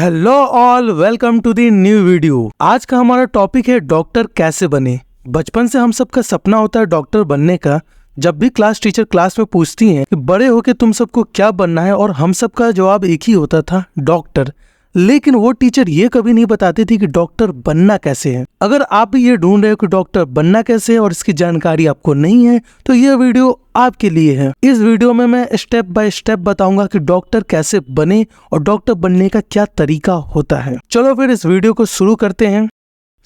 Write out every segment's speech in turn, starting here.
Hello all, welcome to the new video. आज का हमारा टॉपिक है डॉक्टर कैसे बने। बचपन से हम सबका सपना होता है डॉक्टर बनने का। जब भी क्लास टीचर क्लास में पूछती हैं कि बड़े होके तुम सबको क्या बनना है, और हम सबका जवाब एक ही होता था, डॉक्टर। लेकिन वो टीचर ये कभी नहीं बताती थी कि डॉक्टर बनना कैसे है। अगर आप भी ये ढूंढ रहे हो कि डॉक्टर बनना कैसे है और इसकी जानकारी आपको नहीं है, तो ये वीडियो आपके लिए है। इस वीडियो में मैं स्टेप बाय स्टेप बताऊंगा कि डॉक्टर कैसे बने और डॉक्टर बनने का क्या तरीका होता है। चलो फिर इस वीडियो को शुरू करते हैं।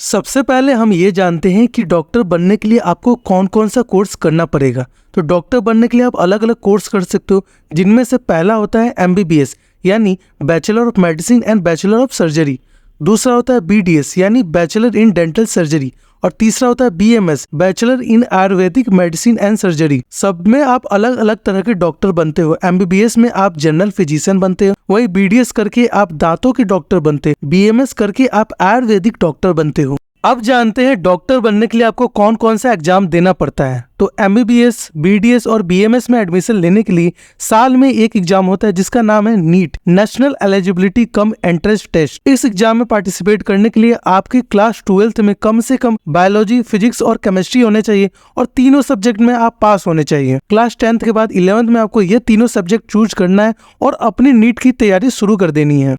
सबसे पहले हम ये जानते हैं कि डॉक्टर बनने के लिए आपको कौन कौन सा कोर्स करना पड़ेगा। तो डॉक्टर बनने के लिए आप अलग अलग कोर्स कर सकते हो, जिनमें से पहला होता है MBBS यानी bachelor of medicine and bachelor of surgery. दूसरा होता है BDS यानी बैचलर इन डेंटल सर्जरी। और तीसरा होता है BMS bachelor in Ayurvedic medicine and surgery. सब में आप अलग अलग तरह के डॉक्टर बनते हो। MBBS में आप जनरल फिजिशियन बनते हो, वही BDS करके आप दांतों के डॉक्टर बनते हो, BMS करके आप आयुर्वेदिक डॉक्टर बनते हो। अब जानते हैं डॉक्टर बनने के लिए आपको कौन कौन सा एग्जाम देना पड़ता है। तो MBBS, BDS और BMS में एडमिशन लेने के लिए साल में एक एग्जाम होता है जिसका नाम है NEET, national eligibility cum entrance test. इस एग्जाम में पार्टिसिपेट करने के लिए आपकी क्लास 12th में कम से कम बायोलॉजी, फिजिक्स और केमिस्ट्री होने चाहिए और तीनों सब्जेक्ट में आप पास होने चाहिए। क्लास 10th के बाद 11th में आपको ये तीनों सब्जेक्ट चूज करना है और अपनी नीट की तैयारी शुरू कर देनी है।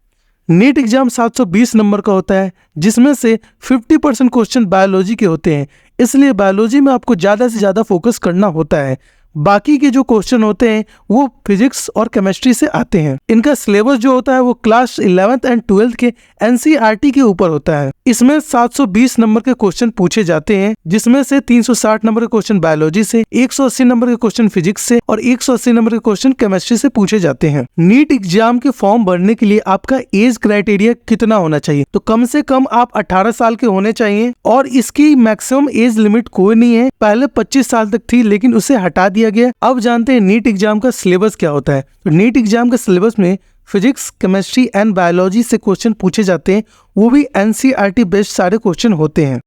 नीट एग्जाम 720 नंबर का होता है, जिसमें से 50% क्वेश्चन बायोलॉजी के होते हैं, इसलिए बायोलॉजी में आपको ज़्यादा से ज़्यादा फोकस करना होता है। बाकी के जो क्वेश्चन होते हैं वो फिजिक्स और केमिस्ट्री से आते हैं। इनका सिलेबस जो होता है वो क्लास 11th एंड 12th के NCERT के ऊपर होता है। इसमें 720 नंबर के क्वेश्चन पूछे जाते हैं, जिसमें से 360 नंबर के क्वेश्चन बायोलॉजी से, 180 नंबर के क्वेश्चन फिजिक्स से और 180 नंबर के क्वेश्चन केमिस्ट्री से पूछे जाते हैं। नीट एग्जाम के फॉर्म भरने के लिए आपका एज क्राइटेरिया कितना होना चाहिए? तो कम से कम आप 18 साल के होने चाहिए और इसकी मैक्सिमम एज लिमिट कोई नहीं है। पहले 25 साल तक थी, लेकिन उसे हटा दिया गया। अब जानते हैं नीट एग्जाम का सिलेबस क्या होता है। तो नीट एग्जाम के सिलेबस में फिजिक्स, केमिस्ट्री एंड बायोलॉजी से क्वेश्चन पूछे जाते हैं, वो भी NCERT बेस्ड सारे क्वेश्चन होते हैं।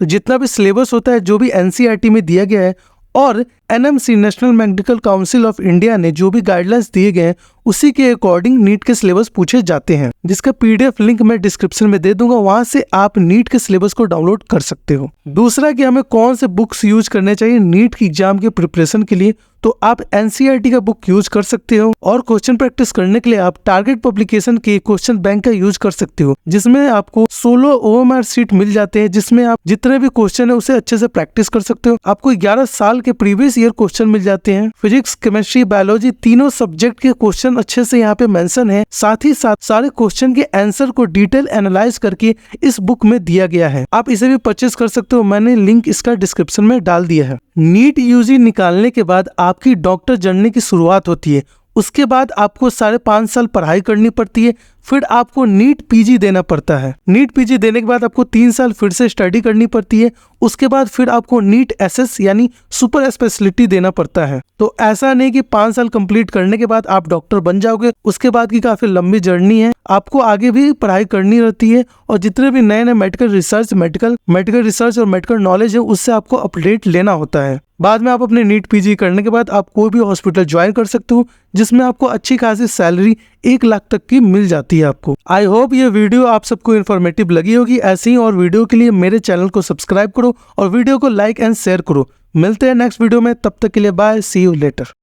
तो जितना भी सिलेबस होता है, जो भी NCERT में दिया गया है, और NMC national medical council of India ने जो भी गाइडलाइंस दिए गए हैं, उसी के अकॉर्डिंग नीट के सिलेबस पूछे जाते हैं, जिसका PDF लिंक मैं डिस्क्रिप्शन में दे दूंगा। वहां से आप नीट के सिलेबस को डाउनलोड कर सकते हो। दूसरा कि हमें कौन से बुक्स यूज करने चाहिए नीट की एग्जाम के प्रिपरेशन के लिए, तो आप NCERT का बुक यूज कर सकते हो और क्वेश्चन प्रैक्टिस करने के लिए आप टारगेट पब्लिकेशन के क्वेश्चन बैंक का यूज कर सकते हो, जिसमें आपको 16 OMR सीट मिल जाते हैं, जिसमें आप जितने भी क्वेश्चन है उसे अच्छे से प्रैक्टिस कर सकते हो। आपको 11 साल के प्रीवियस ईयर क्वेश्चन मिल जाते हैं। फिजिक्स, केमिस्ट्री, बायोलॉजी तीनों सब्जेक्ट के क्वेश्चन अच्छे से यहाँ पे मेंशन है। साथ ही साथ सारे क्वेश्चन के आंसर को डिटेल एनालाइज करके इस बुक में दिया गया है। आप इसे भी परचेज कर सकते हो, मैंने लिंक इसका डिस्क्रिप्शन में डाल दिया है। नीट UG निकालने के बाद आपकी डॉक्टर जर्नी की शुरुआत होती है। उसके बाद आपको 5.5 साल पढ़ाई करनी पड़ती है, फिर आपको नीट PG देना पड़ता है। नीट PG देने के बाद आपको 3 साल फिर से स्टडी करनी पड़ती है। उसके बाद फिर आपको नीट SS यानी सुपर स्पेशलिटी देना पड़ता है। तो ऐसा नहीं कि 5 साल कंप्लीट करने के बाद आप डॉक्टर बन जाओगे। उसके बाद की काफी लंबी जर्नी है, आपको आगे भी पढ़ाई करनी रहती है और जितने भी नए नए मेडिकल रिसर्च और मेडिकल नॉलेज है, उससे आपको अपडेट लेना होता है। बाद में आप अपने नीट PG करने के बाद आप कोई भी हॉस्पिटल ज्वाइन कर सकते हो, जिसमें आपको अच्छी खासी सैलरी 1 लाख तक की मिल जाती है आपको। आई होप ये वीडियो आप सबको इन्फॉर्मेटिव लगी होगी। ऐसी ही और वीडियो के लिए मेरे चैनल को सब्सक्राइब करो और वीडियो को लाइक एंड शेयर करो। मिलते हैं नेक्स्ट वीडियो में, तब तक के लिए बाय, सी यू लेटर।